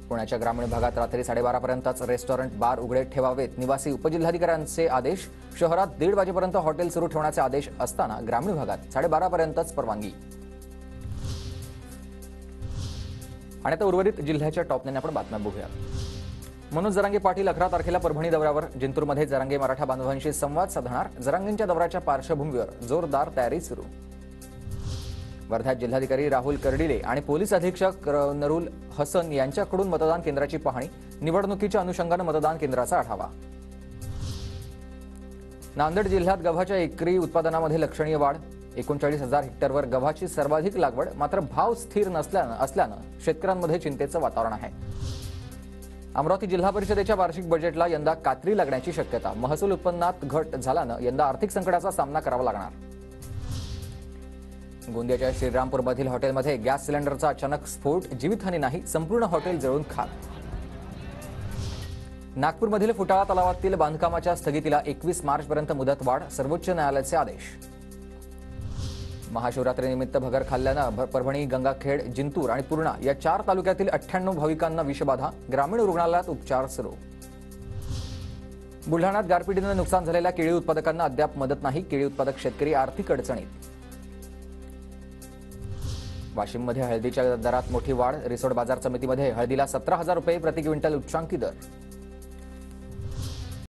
पुण्याच्या ग्रामीण भागात रात्री 12:30 पर्यंतच रेस्टॉरंट बार उघडे ठेवावेत. निवासी उपजिल्हाधिकाऱ्यांचे आदेश. शहरात 1:30 वाजेपर्यंत हॉटेल सुरू ठेवण्याचे आदेश असताना ग्रामीण भागात 12:30 पर्यंतच परवानगी. आणि आता उर्वरित जिल्ह्याच्या टॉप 9 आपण बातम्या बघूया. मनोज जरांगे पाटील 11 तारखेला परभणी दौऱ्यावर. जिंतूरमध्ये जरांगे मराठा बांधवांशी संवाद साधणार. जरांगेंच्या दौऱ्याच्या पार्श्वभूमीवर जोरदार तयारी सुरू. वर्ध्यात जिल्हाधिकारी राहुल कर्डिले आणि पोलीस अधीक्षक नरुल हसन यांच्याकडून मतदान केंद्राची पाहणी. निवडणुकीच्या अनुषंगाने मतदान केंद्राचा आढावा. नांदेड जिल्ह्यात गव्हाच्या एकरी उत्पादनामध्ये लक्षणीय वाढ. 39,000 हेक्टरवर गव्हाची सर्वाधिक लागवड. मात्र भाव स्थिर असल्यानं शेतकऱ्यांमध्ये चिंतेचं वातावरण आहे. अमरावती जिल्हा परिषदेच्या वार्षिक बजेटला यंदा कात्री लागण्याची शक्यता. महसूल उत्पन्नात घट झाल्यानं यंदा आर्थिक संकटाचा सामना करावा लागणार. गोंदियाच्या श्रीरामपूरमधील हॉटेलमध्ये गॅस सिलेंडरचा अचानक स्फोट. जीवितहानी नाही, संपूर्ण हॉटेल जळून खाक. नागपूरमधील फुटाळा तलावातील बांधकामाच्या स्थगितीला 21 मार्चपर्यंत मुदतवाढ. सर्वोच्च न्यायालयाचे आदेश. महाशिवरात्रीनिमित्त भगर खाल्ल्यानं परभणी, गंगाखेड, जिंतूर आणि पूर्णा या 4 तालुक्यातील 98 भाविकांना विषबाधा. ग्रामीण रुग्णालयात उपचार सुरू. बुलढाण्यात गारपिटीने नुकसान झालेल्या केळी उत्पादकांना अद्याप मदत नाही. केळी उत्पादक शेतकरी आर्थिक अडचणीत. वाशिममध्ये हळदीच्या दरात मोठी वाढ. रिसोड बाजार समितीमध्ये हळदीला 17,000 रुपये प्रति क्विंटल उच्चांकी दर.